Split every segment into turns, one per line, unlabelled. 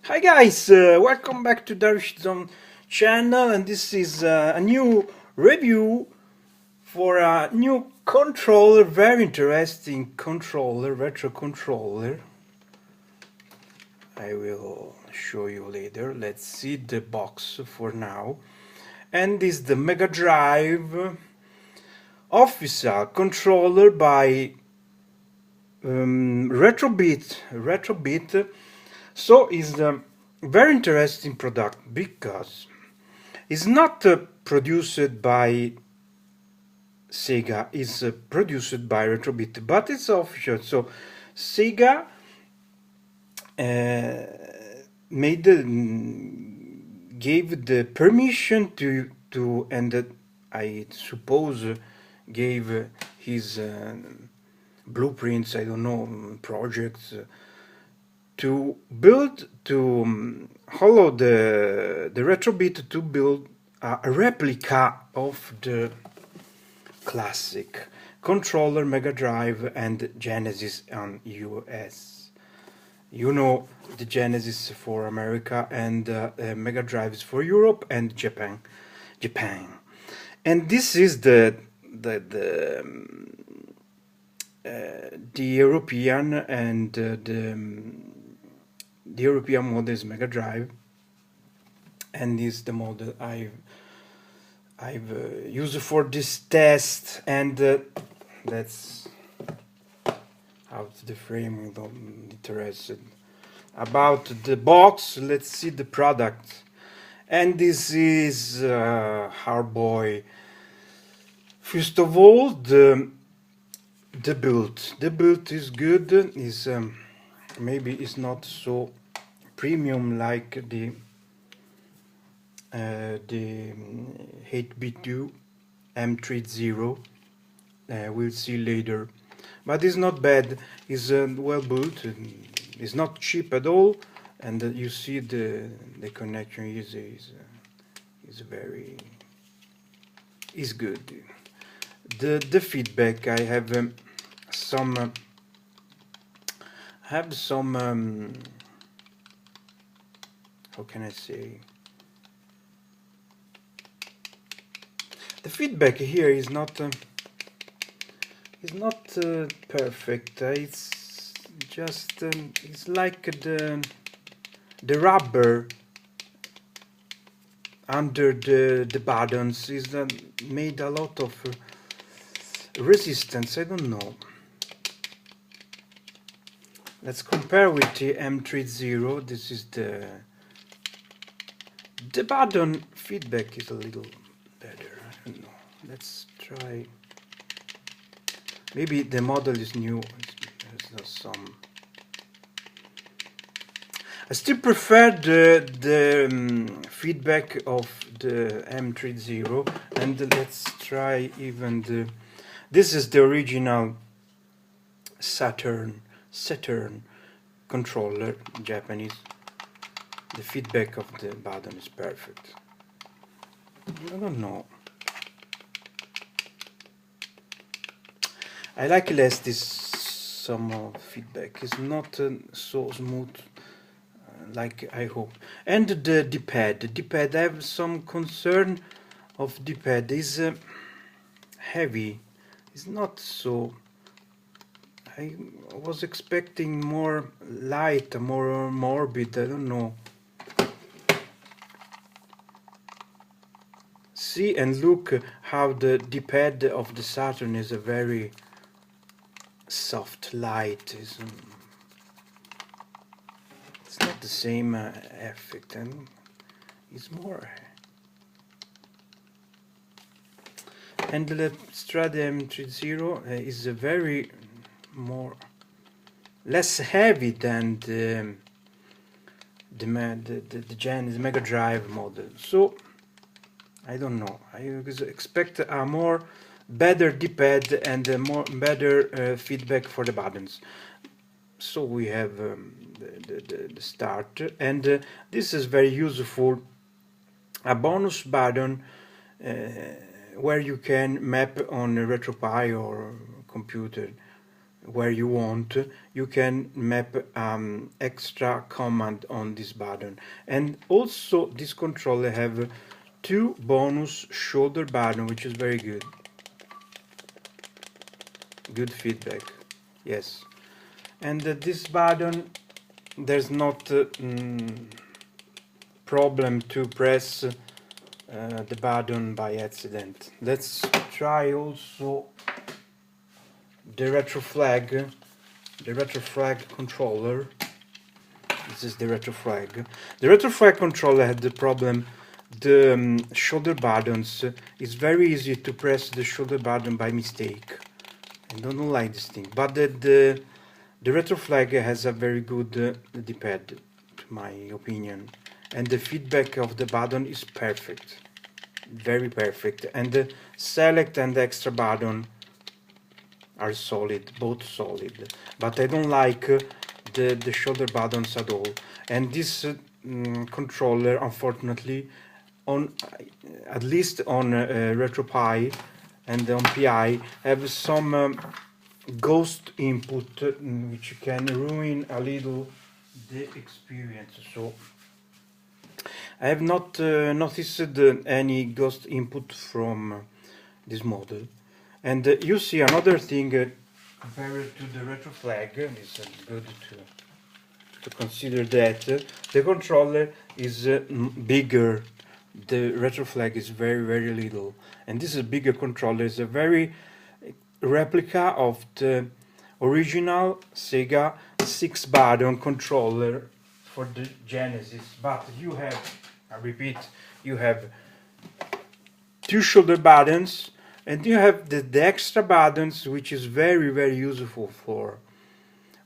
Hi guys, welcome back to Darish Zone channel, and this is a new review for a new controller, very interesting controller, retro controller. I will show you later. Let's see the box for now. And this is the Mega Drive official controller by Retrobit. So it's a very interesting product because it's not produced by SEGA, it's produced by Retrobit, but it's official. So SEGA made gave the permission to and I suppose gave his blueprints, I don't know, projects to build to follow the Retrobit to build a replica of the classic controller Mega Drive and Genesis on US. You know, the Genesis for America and Mega Drive is for Europe and Japan. And this is the European and the European model is Mega Drive, and this is the model I've used for this test. And that's out the frame. We don't interested about the box. Let's see the product. And this is our boy. First of all, the build. The build is good. Is maybe it's not so premium like the 8-bit M30. We'll see later, but it's not bad. It's well built. It's not cheap at all, and you see the connection is very is good. The feedback, I have some how can I say, the feedback here is not perfect. It's just it's like the rubber under the buttons is made a lot of resistance. I don't know. Let's compare with the M30. This is the button feedback is a little better. I don't know. Let's try. Maybe the model is new. There's some. I still prefer the feedback of the M30, and let's try even the. This is the original Saturn controller, Japanese. The feedback of the button is perfect. I don't know. I like less this some feedback. It's not so smooth like I hope. And the D-pad. The D-pad, I have some concern of D-pad. Is heavy. It's not so. I was expecting more light, more morbid. I don't know. See and look how the D-pad of the Saturn is a very soft light. It's not the same effect, and it's more. And the Strada M30 is a very less heavy than the Genesis Mega Drive model. So I don't know. I expect a more better D-pad and a more better feedback for the buttons. So we have the start, and this is very useful. A bonus button where you can map on a RetroPie or computer where you want, you can map extra command on this button. And also this controller have two bonus shoulder button, which is very good. Good feedback, yes. And this button, there's not problem to press the button by accident. Let's try also the retro flag controller. This is the retro flag. The retro flag controller had the problem. The shoulder buttons, it's very easy to press the shoulder button by mistake. I don't like this thing, but the retro flag has a very good D-pad, to my opinion, and the feedback of the button is perfect, very perfect, and the select and extra button are solid, both solid, but I don't like the shoulder buttons at all. And this controller, unfortunately, on at least on RetroPie and on PI, have some ghost input which can ruin a little the experience. So I have not noticed any ghost input from this model. And you see another thing compared to the retro flag, it's good to consider that the controller is bigger. The retro flag is very little, and this is a bigger controller. It's a very replica of the original SEGA 6-button controller for the Genesis, but you have, I repeat, you have two shoulder buttons, and you have the extra buttons, which is very useful for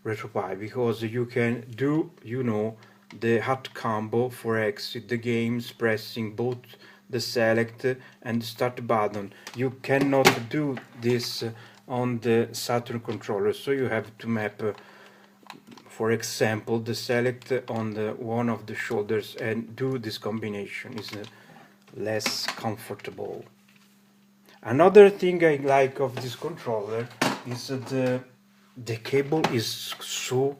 RetroPie, because you can do, you know, the hot combo for exit the games pressing both the select and start button. You cannot do this on the Saturn controller, so you have to map for example the select on the one of the shoulders and do this combination. Is less comfortable. Another thing I like of this controller is that the cable is so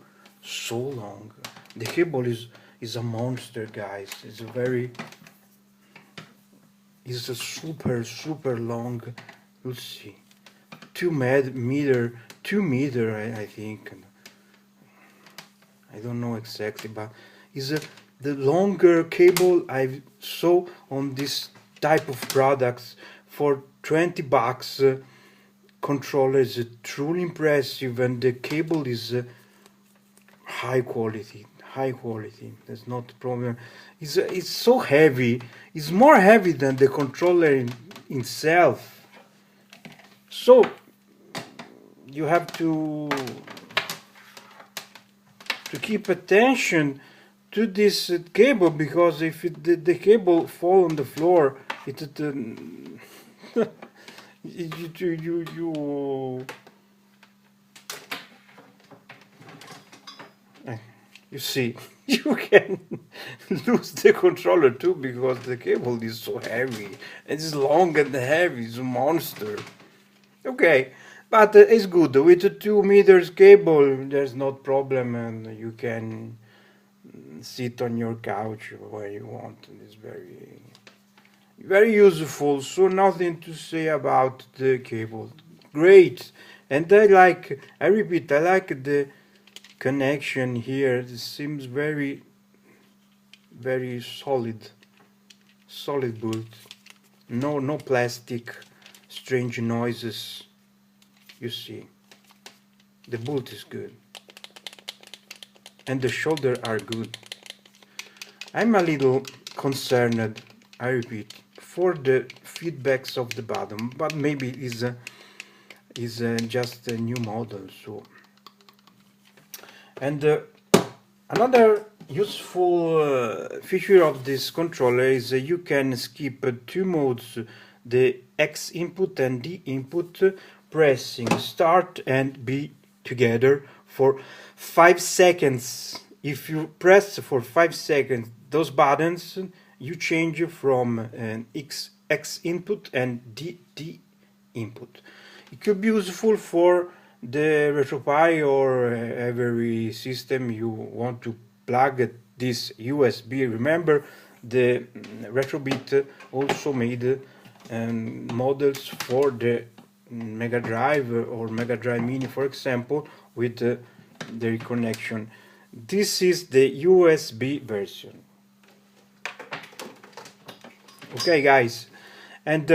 long. The cable is a monster, guys. It's a super long. Let's see, 2 meter, I think. I don't know exactly, but is the longer cable I saw on this type of products. For $20, controller is truly impressive, and the cable is high quality. There's not a problem. It's so heavy. It's more heavy than the controller in itself. So you have to keep attention to this cable, because if the cable fall on the floor, you see, you can lose the controller too, because the cable is so heavy. It's long and heavy. It's a monster. Okay, but it's good. With a 2 meters cable, there's no problem, and you can sit on your couch where you want. It's very useful. So nothing to say about the cable. Great. And I repeat, I like the connection here. It seems very solid bolt. No plastic strange noises. You see, the bolt is good, and the shoulder are good. I'm a little concerned, I repeat, for the feedbacks of the bottom, but maybe it's just a new model. So, and another useful feature of this controller is you can skip two modes, the X input and D input, pressing start and B together for 5 seconds. If you press for 5 seconds those buttons, you change from an X input and D input. It could be useful for the RetroPie or every system you want to plug this USB. Remember, the Retrobit also made models for the Mega Drive or Mega Drive Mini, for example, with the reconnection. This is the USB version. Okay, guys, and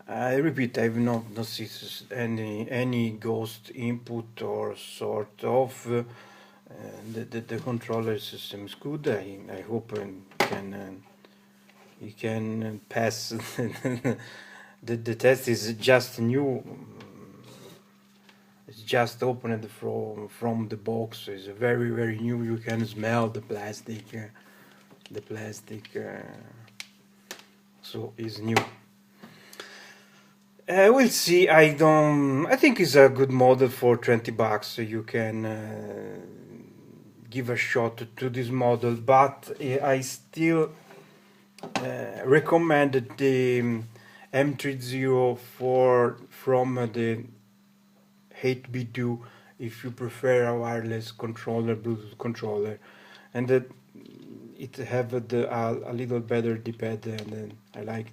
I repeat, I've not noticed any ghost input or sort of. The controller system is good. I hope you can pass. The test is just new. It's just opened from the box. It's very new. You can smell the plastic. So it's new. We'll see. I think it's a good model for $20. So you can give a shot to this model, but I still recommend the M30 from the 8B2 if you prefer a wireless controller, Bluetooth controller, and it have a little better D-pad, and I like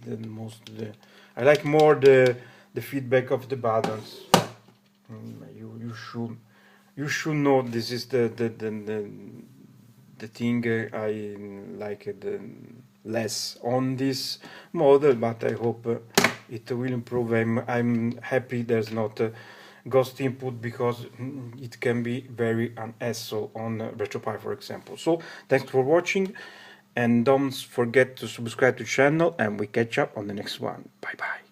I like more the feedback of the buttons. You should know this is the thing I like less on this model, but I hope it will improve. I'm happy there's not ghost input, because it can be very an hassle on RetroPie, for example. So thanks for watching, and don't forget to subscribe to the channel, and we catch up on the next one. Bye bye.